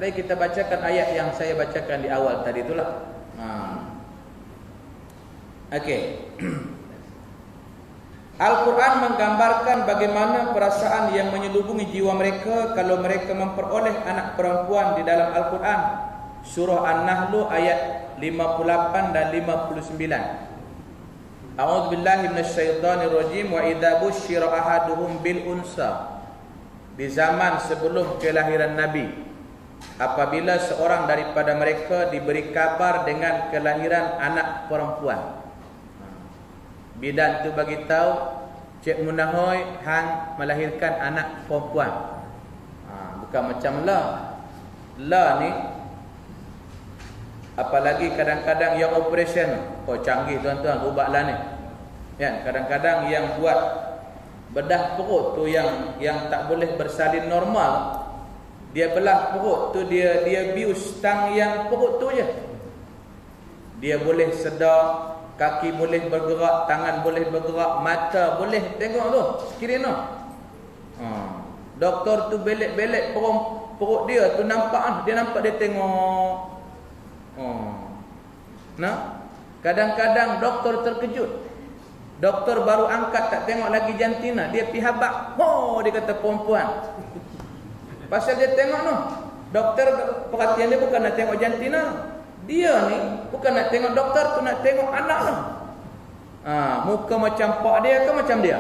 Mari kita bacakan ayat yang saya bacakan di awal tadi itulah. Okey. Al-Quran menggambarkan bagaimana perasaan yang menyelubungi jiwa mereka kalau mereka memperoleh anak perempuan di dalam Al-Quran. Surah An-Nahl ayat 58 dan 59. A'udzu billahi minasyaitonir rajim. Wa idza busyira ahaduhum bil unsa. Di zaman sebelum kelahiran Nabi, apabila seorang daripada mereka diberi kabar dengan kelahiran anak perempuan, bidan tu bagi tahu, Cik Munahoi hang melahirkan anak perempuan. Bukan macam la ni, apalagi kadang-kadang yang operation, canggih tuan-tuan, ubatlah ni kan, kadang-kadang yang buat bedah perut tu yang tak boleh bersalin normal, dia belah perut tu, dia bius tang yang perut tu je. Dia boleh sedar, kaki boleh bergerak, tangan boleh bergerak, mata boleh tengok tu sekiranya. Doktor tu belek-belek perut dia tu nampak, dia nampak, dia tengok. Kadang-kadang doktor terkejut. Doktor baru angkat, tak tengok lagi jantina, dia pi habaq. Dia kata perempuan. Pasal dia tengok tu, doktor perhatian dia bukan nak tengok jantina. Dia ni bukan nak tengok doktor tu, nak tengok anak tu. Muka macam pak dia ke macam dia?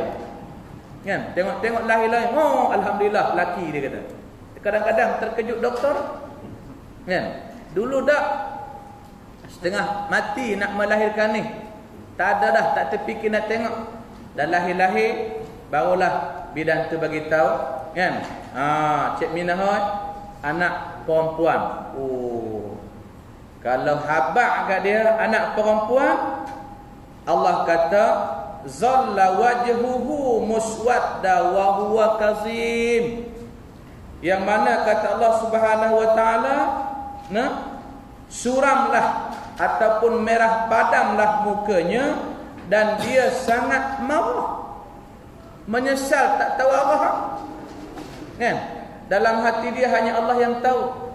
Kan? Tengok lahir-lahir. Alhamdulillah laki, dia kata. Kadang-kadang terkejut doktor. Kan? Dulu dak setengah mati nak melahirkan ni. Tak ada dah, tak terfikir nak tengok. Dan lahir-lahir barulah bidan tu bagi tahu, kan? Cik Minahoi anak perempuan. Kalau habaq kat dia anak perempuan, Allah kata zalla wajhuhu muswadda wa huwa kazim. Yang mana kata Allah Subhanahu wa taala, suramlah ataupun merah padamlah mukanya dan dia sangat marah, menyesal, tak tahu apa. Kan? Dalam hati dia hanya Allah yang tahu.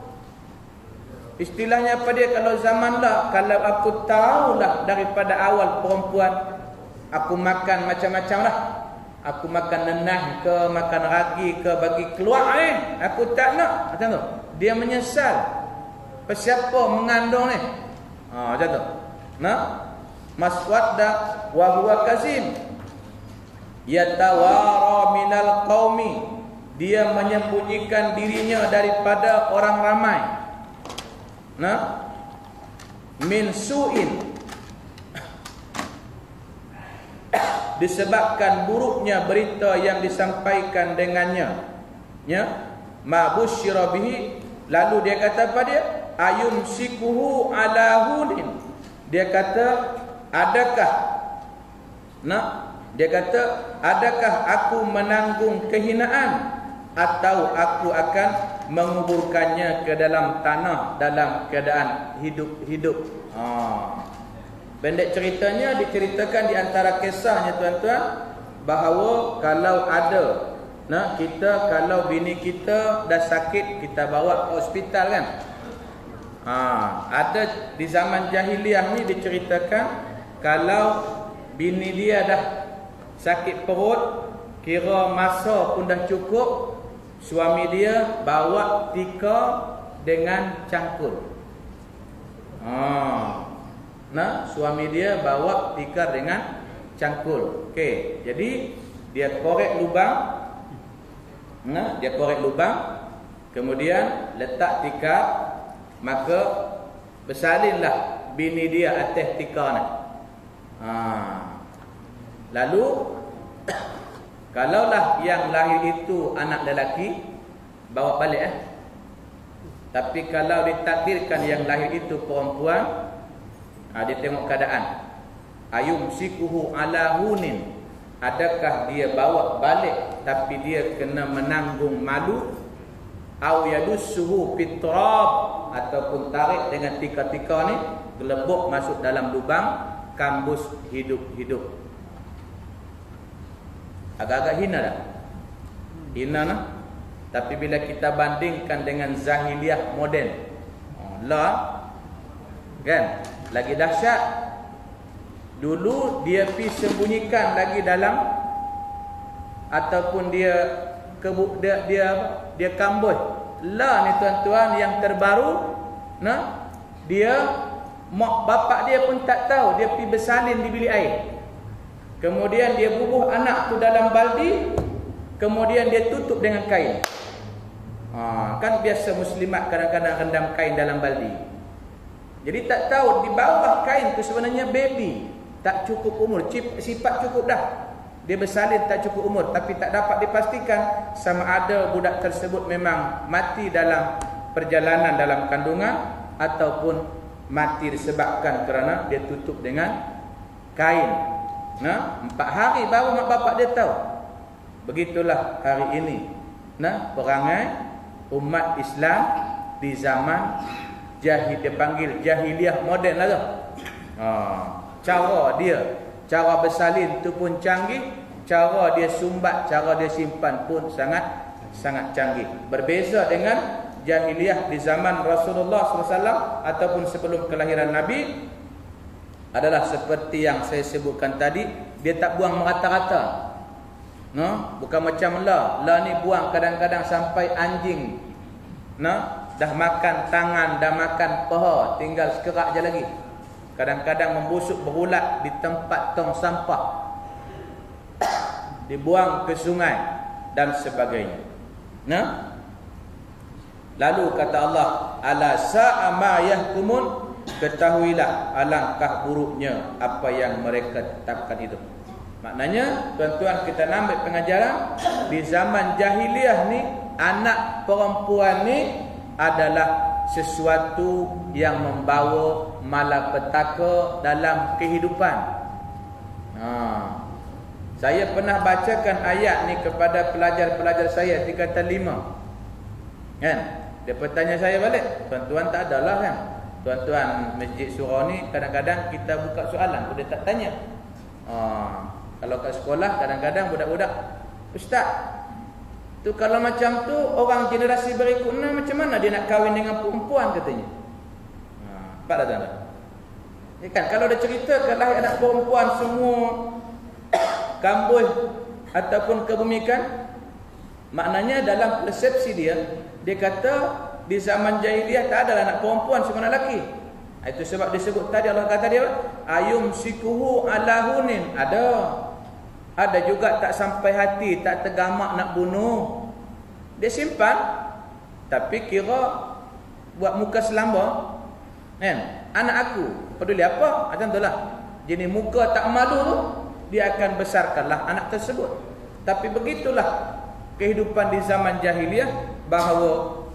Istilahnya apa dia, kalau zaman lah, kalau aku tahulah daripada awal perempuan, aku makan macam-macam lah. Aku makan nenah ke, makan ragi ke, bagi keluar aku tak nak. Macam tu. Dia menyesal. Siapa mengandung ni? Macam tu. Maswadda wa huwa kazim. Yatawara minal qaumi. Dia menyembunyikan dirinya daripada orang ramai. Min su'in, disebabkan buruknya berita yang disampaikan dengannya. Ma busyira bihi, lalu dia kata apa dia? Ayumsikuhu ala hunin. Dia kata, adakah adakah aku menanggung kehinaan, atau aku akan menguburkannya ke dalam tanah dalam keadaan hidup-hidup. Pendek ceritanya, diceritakan di antara kisahnya tuan-tuan, bahawa kalau ada kalau bini kita dah sakit, kita bawa ke hospital kan. Ada di zaman jahiliah ni diceritakan, kalau bini dia dah sakit perut, kira masa pun dah cukup, suami dia bawa tika dengan cangkul. Suami dia bawa tika dengan cangkul. Okey, jadi dia korek lubang. Dia korek lubang, kemudian letak tika, maka bersalinlah bini dia atas tika ni. Lalu kalaulah yang lahir itu anak lelaki, bawa balik Tapi kalau ditakdirkan yang lahir itu perempuan, dia tengok keadaan. Ayumsikuhu ala hunin, adakah dia bawa balik tapi dia kena menanggung malu, au yadussuhu fitrab, ataupun tarik dengan tika-tika ni, gelebok masuk dalam lubang, kambus hidup-hidup. Agak-agak hina dah. Hina Tapi bila kita bandingkan dengan zahiliyah moden, lah kan lagi dahsyat. Dulu dia pi sembunyikan lagi dalam, ataupun dia kambuh. Lah ni tuan-tuan yang terbaru, nah, dia mak bapak dia pun tak tahu, dia pi bersalin di bilik air. Kemudian dia bubuh anak tu dalam baldi, kemudian dia tutup dengan kain. Kan biasa muslimat kadang-kadang rendam kain dalam baldi. Jadi tak tahu di bawah kain tu sebenarnya baby, tak cukup umur, sifat cukup dah. Dia bersalin tak cukup umur, tapi tak dapat dipastikan sama ada budak tersebut memang mati dalam perjalanan dalam kandungan ataupun mati disebabkan kerana dia tutup dengan kain. Nah, 4 hari baru mak bapak dia tahu. Begitulah hari ini, nah, perangai umat Islam di zaman dia panggil jahiliyah moden lah tu. Cara bersalin tu pun canggih, cara dia sumbat, cara dia simpan pun sangat canggih. Berbeza dengan jahiliyah di zaman Rasulullah SAW ataupun sebelum kelahiran Nabi, adalah seperti yang saya sebutkan tadi, dia tak buang merata-rata. No, bukan macam lah ni buang kadang-kadang sampai anjing, nah, dah makan tangan, dah makan paha, tinggal sekerak je lagi. Kadang-kadang membusuk berulat di tempat tong sampah, dibuang ke sungai dan sebagainya. Nah, lalu kata Allah, ala sa'a ma yahkumun, ketahuilah alangkah buruknya apa yang mereka tetapkan itu. Maknanya tuan-tuan, kita ambil pengajaran di zaman jahiliyah ni, anak perempuan ni adalah sesuatu yang membawa malapetaka dalam kehidupan. Saya pernah bacakan ayat ni kepada pelajar-pelajar saya tingkatan 5. Kan? Dia bertanya saya balik, tuan-tuan tak adalah kan? Tuan-tuan Masjid Surau ni kadang-kadang kita buka soalan, dia tak tanya. Kalau kat sekolah kadang-kadang budak-budak, ustaz, tu kalau macam tu orang generasi berikutnya macam mana dia nak kahwin dengan perempuan katanya. Nampak tak tuan? Ya kan, kalau dia cerita kalau anak perempuan semua kambuh ataupun kebumikan, maknanya dalam persepsi dia kata di zaman jahiliyah tak ada anak perempuan semua anak lelaki. Itu sebab disebut tadi Allah kata dia ayum sikuhu ala hunin. Ada juga tak sampai hati, tak tergamak nak bunuh, dia simpan tapi kira buat muka selamba. Kan? Anak aku peduli apa? Macam itulah. Jadi muka tak malu tu, dia akan besarkanlah anak tersebut. Tapi begitulah kehidupan di zaman jahiliyah, bahawa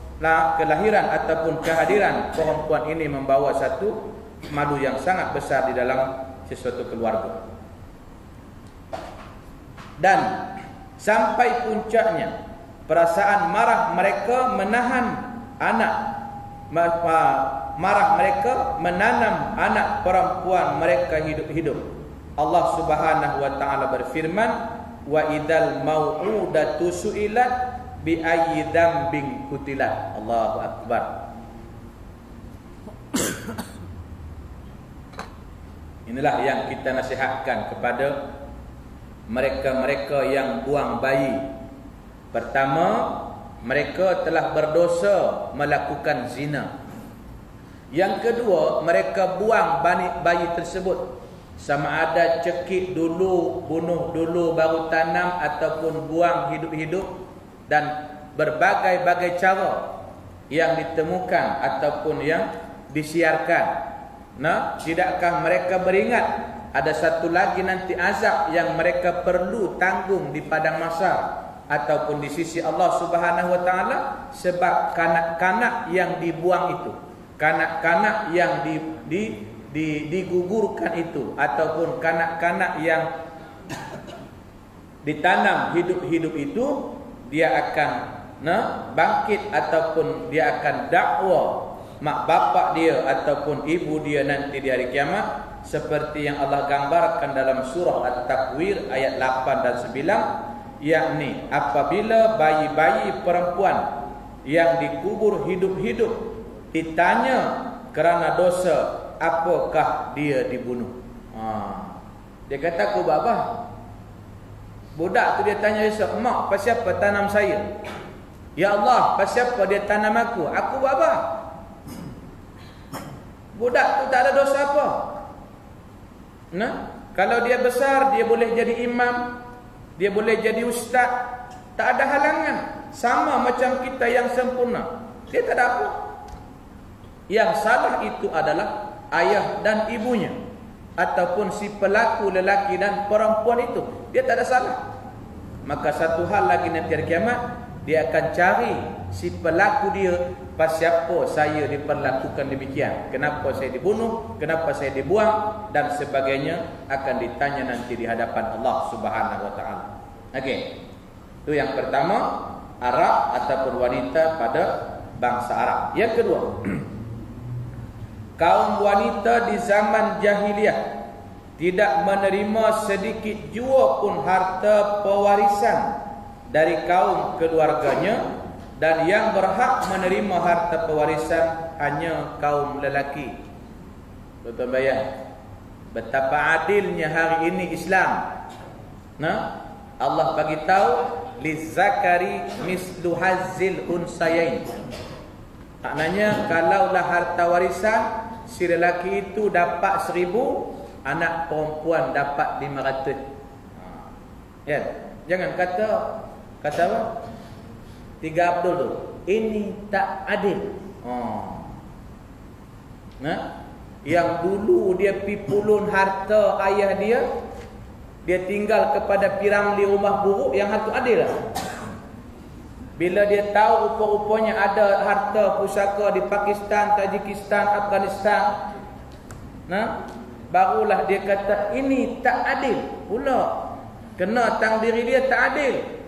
kelahiran ataupun kehadiran perempuan ini membawa satu malu yang sangat besar di dalam sesuatu keluarga. Dan sampai puncaknya perasaan marah mereka menahan anak, marah mereka menanam anak perempuan mereka hidup-hidup. Allah Subhanahu wa taala berfirman, wa idzal mau'udatu su'ilat bi ayyi dzambin qutilat. Allahu akbar. Inilah yang kita nasihatkan kepada mereka-mereka yang buang bayi. Pertama, mereka telah berdosa melakukan zina. Yang kedua, mereka buang bayi tersebut, sama ada cekik dulu, bunuh dulu baru tanam, ataupun buang hidup-hidup, dan berbagai-bagai cara yang ditemukan ataupun yang disiarkan. Nah, tidakkah mereka beringat ada satu lagi nanti azab yang mereka perlu tanggung di padang mahsyar ataupun di sisi Allah Subhanahu wa taala sebab kanak-kanak yang dibuang itu, kanak-kanak yang digugurkan itu, ataupun kanak-kanak yang ditanam hidup-hidup itu, dia akan bangkit ataupun dia akan dakwa mak bapak dia ataupun ibu dia nanti di hari kiamat, seperti yang Allah gambarkan dalam surah At-Takwir ayat 8 dan 9, yakni apabila bayi-bayi perempuan yang dikubur hidup-hidup ditanya kerana dosa, apakah dia dibunuh? Dia kata, aku buat apa? Budak tu dia tanya esok, mak, pasal apa tanam saya? Ya Allah, pasal apa dia tanam aku? Aku buat apa? Budak tu tak ada dosa apa. Nah, kalau dia besar, dia boleh jadi imam, dia boleh jadi ustaz, tak ada halangan. Sama macam kita yang sempurna, dia tak ada apa. Yang salah itu adalah ayah dan ibunya, ataupun si pelaku lelaki dan perempuan itu, dia tak ada salah. Maka satu hal lagi nanti hari kiamat, dia akan cari si pelaku dia, pasal apa saya diperlakukan demikian, kenapa saya dibunuh, kenapa saya dibuang dan sebagainya, akan ditanya nanti di hadapan Allah Subhanahu wa taala. Okey. Itu yang pertama, Arab ataupun wanita pada bangsa Arab. Yang kedua, kaum wanita di zaman jahiliyah tidak menerima sedikit jua pun harta pewarisan dari kaum keluarganya, dan yang berhak menerima harta pewarisan hanya kaum lelaki. Tuan-tuan bayang betapa adilnya hari ini Islam. Nah, Allah bagi tahu lizakari mislu hazzil unsayain. Maknanya kalaulah harta warisan si lelaki itu dapat 1000, anak perempuan dapat 500. Ya, jangan kata apa? 3 Abdul tu, ini tak adil. Nah, yang dulu dia pipulun harta ayah dia tinggal kepada piramli rumah buruk, yang satu adil lah. Bila dia tahu rupa-rupanya ada harta pusaka di Pakistan, Tajikistan, Afghanistan, nah, barulah dia kata ini tak adil pula. Kena tang diri dia tak adil.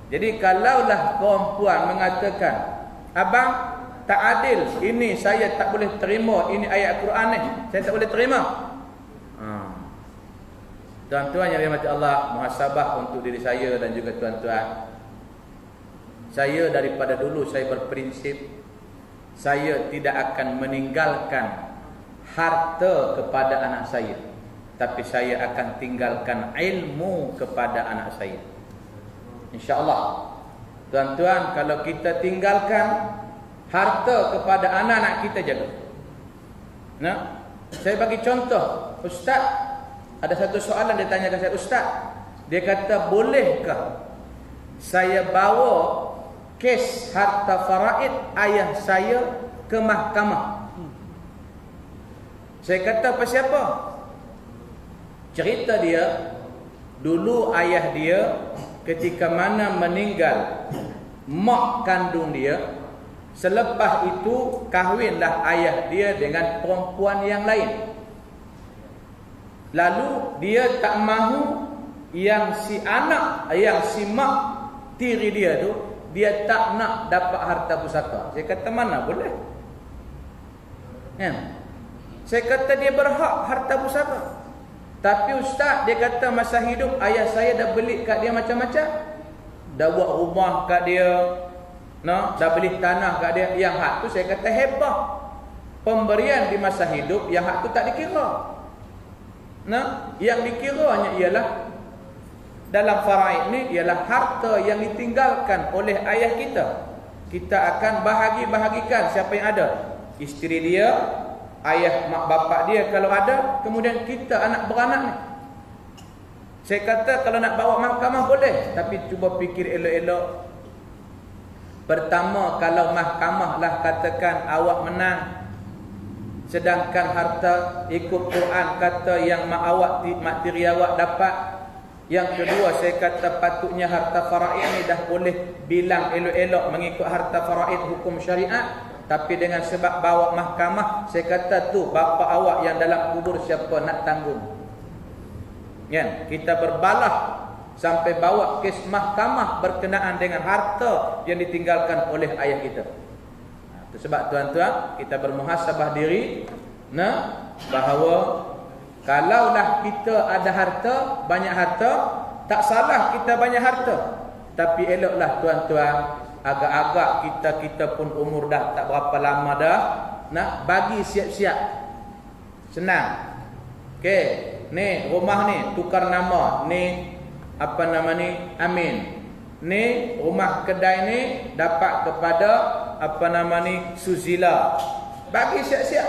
Jadi kalaulah perempuan mengatakan, abang tak adil, ini saya tak boleh terima, ini ayat Quran ni, saya tak boleh terima. Tuan-tuan yang dirahmati Allah, muhasabah untuk diri saya dan juga tuan-tuan. Saya daripada dulu saya berprinsip, saya tidak akan meninggalkan harta kepada anak saya, tapi saya akan tinggalkan ilmu kepada anak saya. InsyaAllah. Tuan-tuan, kalau kita tinggalkan harta kepada anak-anak kita, jaga. Nah, saya bagi contoh. Ustaz, ada satu soalan dia tanyakan saya, Ustaz, dia kata, bolehkah saya bawa kes harta faraid ayah saya ke mahkamah? Saya kata, apa siapa? Cerita dia, dulu ayah dia ketika mana meninggal mak kandung dia, selepas itu kahwinlah ayah dia dengan perempuan yang lain. Lalu dia tak mahu yang si anak, yang si mak tiri dia tu, dia tak nak dapat harta pusaka. Saya kata, mana boleh? Kan? Saya kata dia berhak harta pusaka. Tapi ustaz, dia kata masa hidup ayah saya dah beli kat dia macam-macam. Dah buat rumah kat dia, nah, dah beli tanah kat dia. Yang hak tu saya kata hebat. Pemberian di masa hidup, yang hak tu tak dikira. Nah, yang dikiranya ialah dalam faraid ni ialah harta yang ditinggalkan oleh ayah kita. Kita akan bahagi-bahagikan siapa yang ada. Isteri dia, ayah mak bapak dia kalau ada, kemudian kita anak beranak ni. Saya kata kalau nak bawa mahkamah boleh, tapi cuba fikir elok-elok. Pertama, kalau mahkamah lah katakan awak menang, sedangkan harta ikut Quran kata yang mak awak, mak tiri awak dapat. Yang kedua, saya kata patutnya harta faraid ni dah boleh bilang elok-elok mengikut harta faraid hukum syariat. Tapi dengan sebab bawa mahkamah, saya kata tu bapa awak yang dalam kubur siapa nak tanggung? Kan? Kita berbalah sampai bawa kes mahkamah berkenaan dengan harta yang ditinggalkan oleh ayah kita. Itu sebab tuan-tuan, kita bermuhasabah diri, nah, bahawa kalaulah kita ada harta, banyak harta, Tak salah kita banyak harta, tapi eloklah tuan-tuan, agak-agak kita pun umur dah tak berapa lama dah, nak bagi siap-siap. Senang. Okey, ni rumah ni tukar nama, ni apa nama ni, Amin. Ni rumah kedai ni dapat kepada apa nama ni, Suzila. Bagi siap-siap.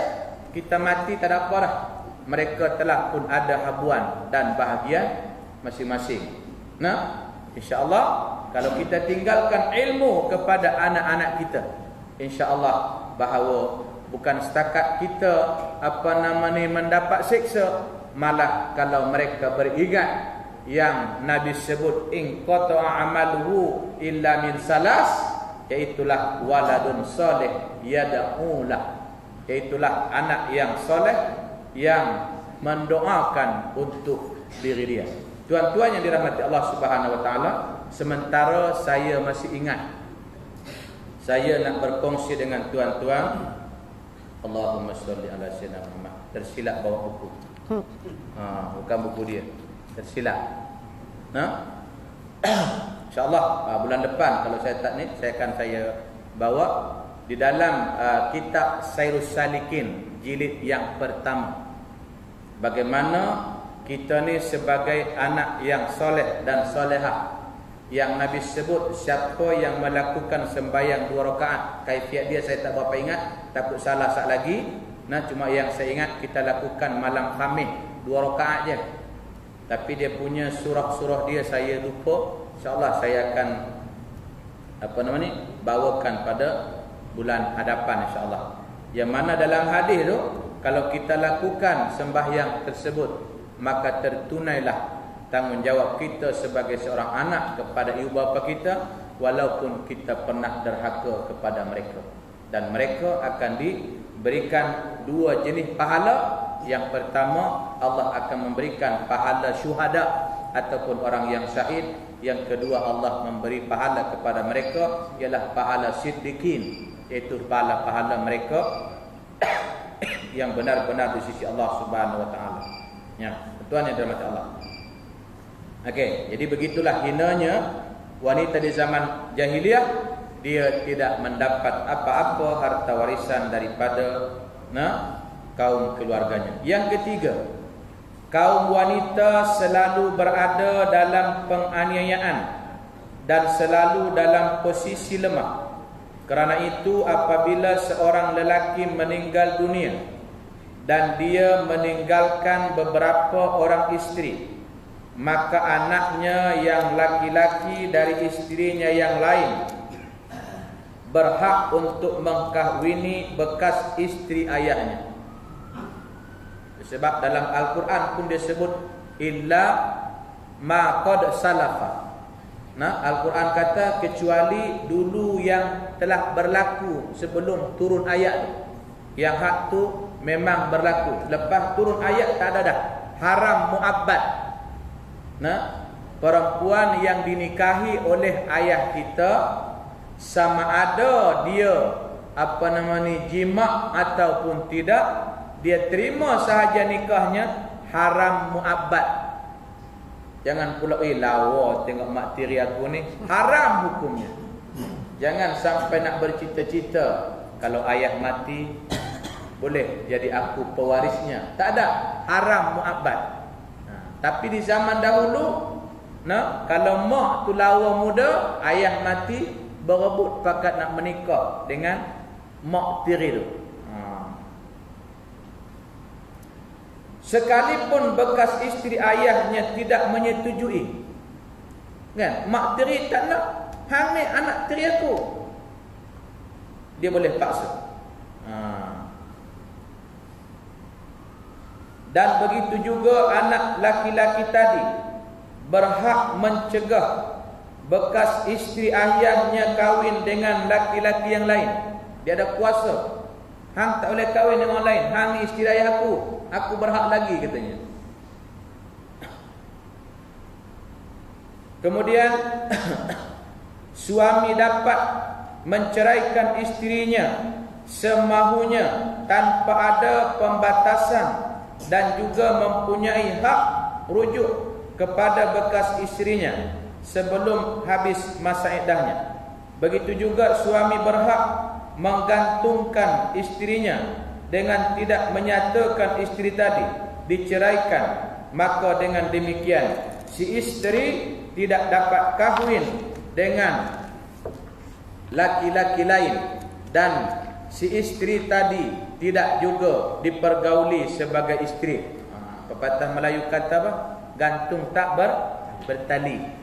Kita mati tak ada apa dah. Mereka telah pun ada habuan dan bahagian masing-masing. Nah, insya-Allah kalau kita tinggalkan ilmu kepada anak-anak kita, insya-Allah bahawa bukan setakat kita apa nama ni mendapat siksa, malah kalau mereka beringat yang Nabi sebut in qata'a amaluhu illa min salas, iaitulah waladun soleh yad'ulah, iaitulah anak yang soleh yang mendoakan untuk diri dia. Tuan-tuan yang dirahmati Allah Subhanahu wa taala, sementara saya masih ingat, saya nak berkongsi dengan tuan-tuan. Allahumma sholli ala sayyidina Muhammad. Tersilap bawa buku. Bukan buku dia. Tersilap. InsyaAllah bulan depan kalau saya tak ni, saya bawa di dalam kitab Sairus Salikin jilid yang pertama. Bagaimana kita ni sebagai anak yang soleh dan solehah, yang Nabi sebut siapa yang melakukan sembahyang 2 rakaat, kaifiat dia saya tak berapa ingat, takut salah sat lagi. Nah, cuma yang saya ingat kita lakukan malam Khamis 2 rakaat je. Tapi dia punya surah-surah dia saya lupa. InsyaAllah saya akan apa nama ni, bawakan pada bulan hadapan insyaAllah. Yang mana dalam hadis tu, kalau kita lakukan sembahyang tersebut, maka tertunailah tanggungjawab kita sebagai seorang anak kepada ibu bapa kita, walaupun kita pernah derhaka kepada mereka. Dan mereka akan diberikan 2 jenis pahala. Yang pertama, Allah akan memberikan pahala syuhada ataupun orang yang syahid. Yang kedua, Allah memberi pahala kepada mereka ialah pahala siddiqin, iaitu pahala-pahala mereka yang benar-benar di sisi Allah Subhanahu wa taala. Ya, tuan yang dirahmati Allah. Okey, jadi begitulah hinanya wanita di zaman jahiliyah, dia tidak mendapat apa-apa harta warisan daripada kaum keluarganya. Yang ketiga, kaum wanita selalu berada dalam penganiayaan dan selalu dalam posisi lemah. Kerana itu apabila seorang lelaki meninggal dunia dan dia meninggalkan beberapa orang isteri, maka anaknya yang laki-laki dari istrinya yang lain berhak untuk mengkahwini bekas isteri ayahnya. Sebab dalam Al-Quran pun dia sebut illa ma qad salafa. Nah, Al-Quran kata kecuali dulu yang telah berlaku sebelum turun ayat tu. Yang hak tu memang berlaku. Lepas turun ayat tak ada dah. Haram muabbad. Nah, perempuan yang dinikahi oleh ayah kita, sama ada dia apa nama ni jima' ataupun tidak, dia terima sahaja nikahnya, haram muabbad. Jangan pula lawa tengok mak tiri aku ni, haram hukumnya. Jangan sampai nak bercita-cita kalau ayah mati boleh jadi aku pewarisnya. Tak ada, haram muabbad. Tapi di zaman dahulu, kalau mak tu lawa muda, ayah mati, berebut pakat nak menikah dengan mak tiri tu. Sekalipun bekas isteri ayahnya tidak menyetujui, kan? Mak tiri tak nak, hang ni anak tiri aku, dia boleh paksa. Dan begitu juga anak laki-laki tadi berhak mencegah bekas isteri ayahnya kahwin dengan laki-laki yang lain. Dia ada kuasa. Hang tak boleh kahwin dengan orang lain. Hang ni isteri ayah aku berhak lagi katanya. Kemudian suami dapat menceraikan isterinya semahunya tanpa ada pembatasan dan juga mempunyai hak rujuk kepada bekas isterinya sebelum habis masa iddahnya. Begitu juga suami berhak menggantungkan isterinya dengan tidak menyatakan isteri tadi diceraikan. Maka dengan demikian si isteri tidak dapat kahwin dengan laki-laki lain, dan si isteri tadi tidak juga dipergauli sebagai isteri. Pepatah Melayu kata apa? Gantung tak bertali.